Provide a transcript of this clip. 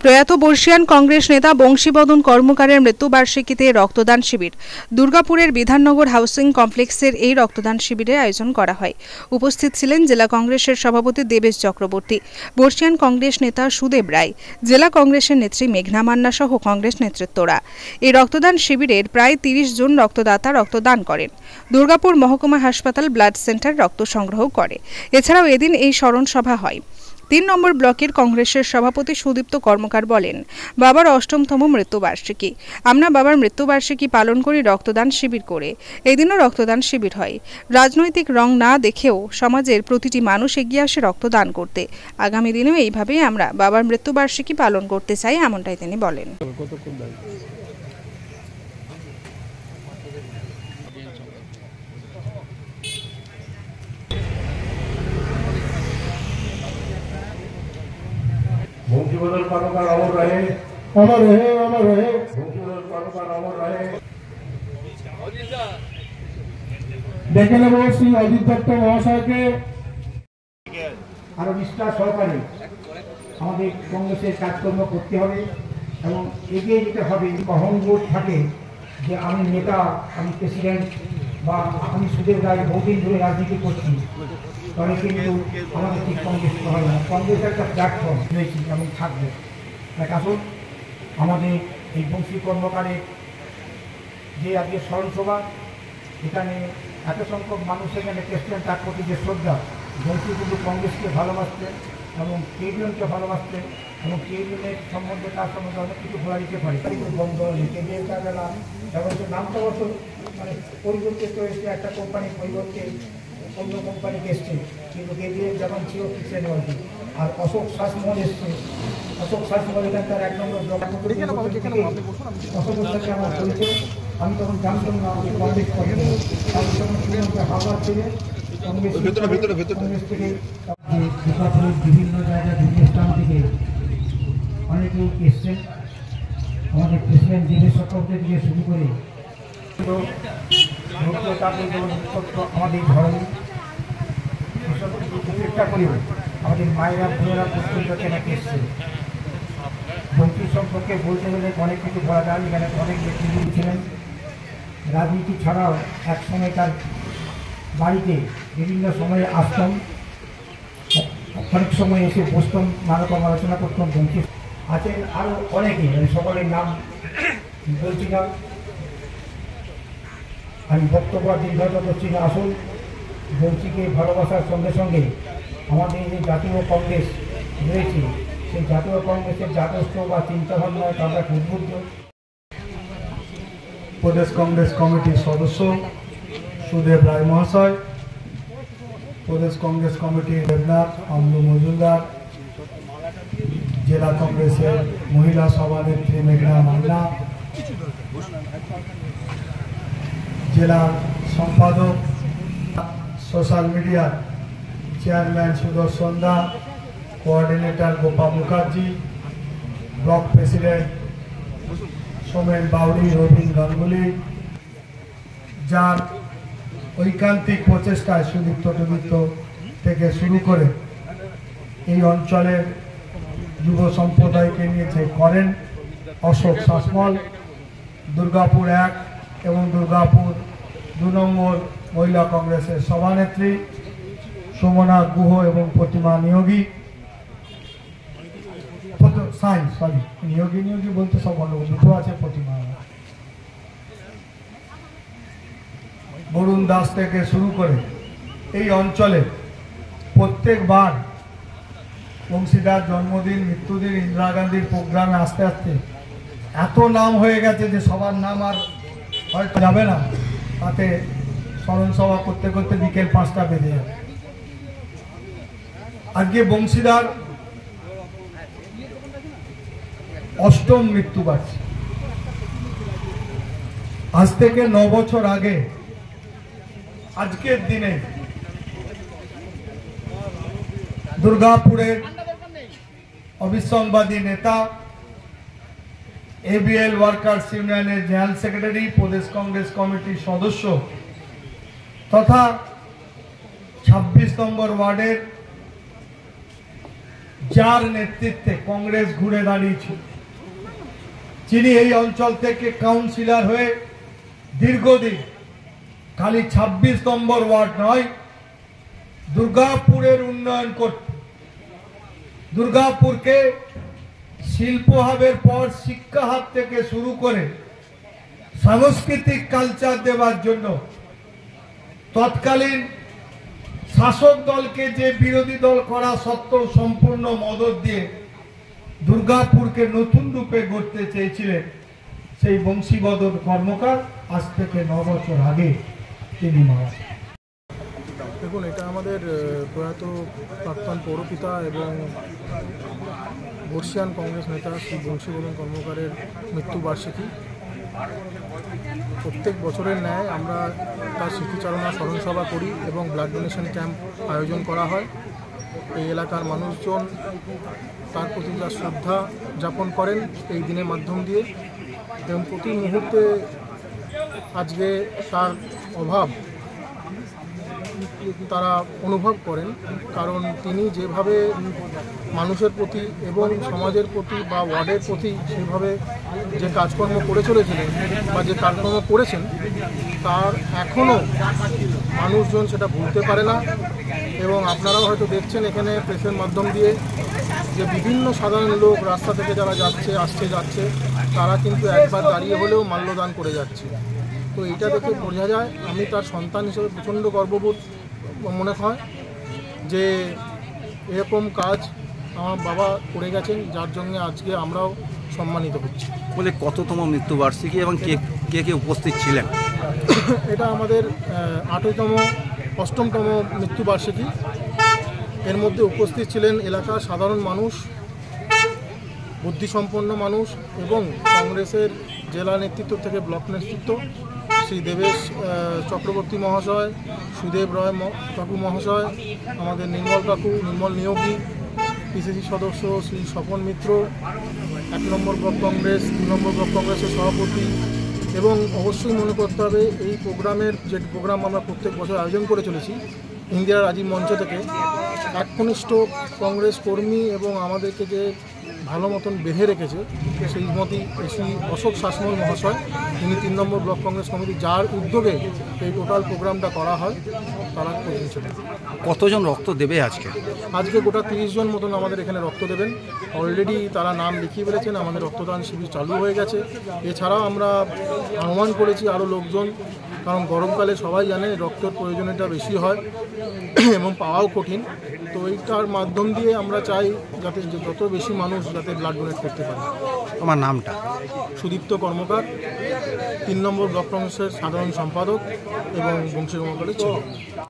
প্রয়াত বর্ষিয়ান কংগ্রেস নেতা বংশীবদন কর্মকারের মৃত্যুবার্ষিকীতে রক্তদান শিবির। দুর্গাপুরের বিধাননগর হাউসিং কমপ্লেক্সের এই রক্তদান শিবিরের আয়োজন করা হয়। উপস্থিত ছিলেন জেলা কংগ্রেসের সভাপতি দেবেশ চক্রবর্তী, বর্ষিয়ান কংগ্রেস নেতা সুদেব রায়, জেলা কংগ্রেসের নেত্রী মেঘনা মান্না সহ কংগ্রেস নেতৃত্বরা। এই রক্তদান শিবিরের প্রায় 30 জন রক্তদাতা রক্তদান করেন। দুর্গাপুর মহকুমা হাসপাতাল ব্লাড সেন্টার রক্ত সংগ্রহ করে। এছাড়াও এদিন এই স্মরণ সভা হয়। 3 নম্বর ব্লকের কংগ্রেসের সভাপতি সুদীপ্ত কর্মকার বলেন, বাবার 8তম মৃত্যুবার্ষিকী। আমরা বাবার মৃত্যুবার্ষিকী পালন করি রক্তদান শিবির করে। এই দিনও রক্তদান শিবির হয়। রাজনৈতিক রং না দেখেও সমাজের প্রতিটি মানুষ এগিয়ে আসে রক্তদান করতে। আগামী দিনেও এইভাবেই আমরা বাবার মৃত্যুবার্ষিকী পালন করতে চাই, এমনটাই তিনি বলেন। बंशीबदन कर्मकार अमर रहे, अमर रहे, अमर रहे। बंशीबदन कर्मकार अमर रहे। দেখে নেব শ্রী অজিত দত্ত মহাশয়কে আরো নিষ্ঠা সহকারে আমাদের কংগ্রেসের কাজকর্ম করতে হবে এবং এগিয়ে যেতে হবে। অহংবোধ থাকে যে আমি নেতা, আমি প্রেসিডেন্ট বা আমি সুদেব রায় বহুদিন ধরে রাজনীতি করছি, তবে কিন্তু আমাদের ঠিক কংগ্রেস হয় না। কংগ্রেস একটা প্ল্যাটফর্ম রয়েছে এবং থাকবে। তাই আসুন আমাদের এই বংশী কর্মকারের যে আজকে স্মরণসভা, এখানে এত সংখ্যক মানুষ এখানে প্রেসিডেন্ট, তার প্রতি যে শ্রদ্ধা, বংশী কিন্তু কংগ্রেসকে ভালোবাসতেন এবং কেডিএমকে ভালোবাসতেন এবং কেডিএমের সম্বন্ধে তার সম্বন্ধে অনেক কিছু বলা যেতে পারে। কিন্তু বন্ধ হয়নি কেডিএম কারবেলা এবং নামটা অবশ্য মানে পরিবর্তিত হয়েছে, একটা কোম্পানির পরিবর্তে অন্য কোম্পানিকে এসছে, কিন্তু কেডিএম যেমন ছিল ফিক্সড হয়েছে। আর অশোক শাসমল এসছে, অশোক শাসমল এখানকার 1 নম্বর অশোকের সাথে আমার পরিচয়। আমি তখন জানতাম না আমি কংগ্রেস করি, আমি তখন হাওড়া ছেড়ে কংগ্রেস থেকে বিভিন্ন জায়গায় বিভিন্ন স্থান থেকে অনেকেই এসছেন। আমাদের প্রেসিডেন্ট দেবেশ চক্রবর্তী থেকে শুরু করে আমাদের ধরন চেষ্টা করি আমাদের মায়েরা বোনেরা পর্যন্ত কেন এসছে। বংশী সম্পর্কে বলতে গেলে অনেক কিছু বলা যায়। এখানে অনেক ব্যক্তিজীবী ছিলেন, রাজনীতি ছাড়াও এক সময় তার বাড়িতে বিভিন্ন সময়ে আসতাম, অনেক সময় এসে বসতাম, নানা রকম আলোচনা করতাম। বংশী আছেন আরও অনেকেই, আমি সকলের নাম বলছি না, আমি বক্তব্য দীর্ঘত করছি না। আসুন বংশীকে ভালোবাসার সঙ্গে সঙ্গে আমাদের যে জাতীয় কংগ্রেস রয়েছে, সেই জাতীয় কংগ্রেসের জাতস্ত্র বা চিন্তাভাবনায় আমরা উদ্বুদ্ধ। প্রদেশ কংগ্রেস কমিটির সদস্য সুদেব রায় মহাশয়, প্রদেশ কংগ্রেস কমিটির দেবনাথ আমলু মজুমদার, জেলা কংগ্রেসের মহিলা সভানেত্রী মেঘনা মান্না, জেলা সম্পাদক সোশ্যাল মিডিয়ার chairman Sudarshan da, coordinator Gopa Mukherjee, block president Somen Bauri, Rabin Ganguly, যার ঐকান্তিক প্রচেষ্টায় সুদীপ্ত থেকে শুরু করে এই অঞ্চলের যুব সম্প্রদায়কে নিয়ে যে করেন অশোক শাসমল, দুর্গাপুর 1 এবং দুর্গাপুর 2 নম্বর মহিলা কংগ্রেসের সভানেত্রী সুমনা গুহ এবং প্রতিমা নিয়োগী, নিয়োগী বলতে সব অন্য দুটো আছে, প্রতিমা বরুণ দাস থেকে শুরু করে এই অঞ্চলে প্রত্যেকবার বংশীদার জন্মদিন, মৃত্যুদিন, ইন্দিরা গান্ধীর প্রোগ্রামে আস্তে আস্তে এত নাম হয়ে গেছে যে সবার নাম আর হয়তো যাবে না। তাতে স্মরণসভা করতে করতে বিকেল 5টা বেজে যাবে। আজকে বংশীদার 8ম মৃত্যুবার্ষিকী। আজ থেকে 9 বছর আগে আজকের দিনে দুর্গাপুরের অবিসংবাদী নেতা, এবিএল ওয়ার্কার্স ইউনিয়নের জেনারেল সেক্রেটারি, প্রদেশ কংগ্রেস কমিটির সদস্য তথা 26 নম্বর ওয়ার্ডের যার নেতৃত্বে কংগ্রেস ঘুরে দাঁড়িয়েছিল, যিনি এই অঞ্চল থেকে কাউন্সিলর হয়ে দীর্ঘদিন খালি ২৬ নম্বর ওয়ার্ড নয়, দুর্গাপুরের উন্নয়ন করতে, দুর্গাপুরকে শিল্প হাবের পর শিক্ষা হাব থেকে শুরু করে সাংস্কৃতিক কালচার দেওয়ার জন্য তৎকালীন শাসক দলকে যে বিরোধী দল করা সত্ত্বেও সম্পূর্ণ মদত দিয়ে দুর্গাপুরকে নতুন রূপে গড়তে চেয়েছিলেন সেই বংশীবদন কর্মকার আজ থেকে 9 বছর আগে তিনি মারা যান। দেখুন, এটা আমাদের প্রয়াত প্রাক্তন পৌরপিতা এবং বর্ষিয়ান কংগ্রেস নেতা শ্রী বংশীবদন কর্মকারের মৃত্যুবার্ষিকী। প্রত্যেক বছরের ন্যায় আমরা তার স্মৃতিচারণা স্মরণসভা করি এবং ব্লাড ডোনেশন ক্যাম্প আয়োজন করা হয়। এই এলাকার মানুষজন তার প্রতি যা শ্রদ্ধা যাপন করেন এই দিনের মাধ্যম দিয়ে, এবং প্রতি মুহূর্তে আজকে তার অভাব তারা অনুভব করেন, কারণ তিনি যেভাবে মানুষের প্রতি এবং সমাজের প্রতি বা ওয়ার্ডের প্রতি সেভাবে যে কাজকর্ম করে চলেছিলেন বা যে কাজকর্ম করেছেন তার এখনও মানুষজন সেটা ভুলতে পারে না। এবং আপনারাও হয়তো দেখছেন এখানে প্রেসের মাধ্যম দিয়ে যে বিভিন্ন সাধারণ লোক রাস্তা থেকে যারা যাচ্ছে তারা কিন্তু একবার দাঁড়িয়ে হলেও মাল্যদান করে যাচ্ছে। তো এটা দেখে বোঝা যায়, আমি তার সন্তান হিসেবে প্রচণ্ড গর্ববোধ মনে হয় যে এরকম কাজ আমার বাবা করে গেছেন, যার জন্য আজকে আমরাও সম্মানিত হচ্ছি। বলে কততম মৃত্যুবার্ষিকী এবং কে কে উপস্থিত ছিলেন? এটা আমাদের 8তম মৃত্যুবার্ষিকী। এর মধ্যে উপস্থিত ছিলেন এলাকার সাধারণ মানুষ, বুদ্ধিসম্পন্ন মানুষ এবং কংগ্রেসের জেলা নেতৃত্ব থেকে ব্লক নেতৃত্ব, শ্রী দেবেশ চক্রবর্তী মহাশয়, সুদেব রয় কাকু মহাশয়, আমাদের নির্মল নিয়োগী, পিসিসি সদস্য শ্রী স্বপন মিত্র, 1 নম্বর ব্লক কংগ্রেস, 2 নম্বর ব্লক কংগ্রেসের সভাপতি। এবং অবশ্যই মনে করতে হবে এই যে প্রোগ্রাম আমরা প্রত্যেক বছর আয়োজন করে চলেছি ইন্দিরা রাজীব মঞ্চ থেকে, একনিষ্ঠ কংগ্রেস কর্মী এবং আমাদেরকে যে ভালো মতন বেঁধে রেখেছে শ্রী অশোক শাসমল মহাশয়, তিনি 3 নম্বর ব্লক কংগ্রেস কমিটি, যার উদ্যোগে এই টোটাল প্রোগ্রামটা করা হয়, তারা করেছিলেন। কতজন রক্ত দেবে আজকে? গোটা 30 জন মতন আমাদের এখানে রক্ত দেবেন। অলরেডি তারা নাম লিখিয়ে ফেলেছেন, আমাদের রক্তদান শিবির চালু হয়ে গেছে। এছাড়াও আমরা আহ্বান করেছি আরও লোকজন, কারণ গরমকালে সবাই জানে রক্তের প্রয়োজনীয়তা বেশি হয় এবং পাওয়াও কঠিন। তো এইটার মাধ্যম দিয়ে আমরা চাই যাতে যত বেশি মানুষ যাতে ব্লাড ডোনেট করতে পারে। আমার নামটা? সুদীপ্ত কর্মকার, 3 নম্বর ব্লক কংগ্রেসের সাধারণ সম্পাদক এবং বংশী কর্মকারের ছেলে।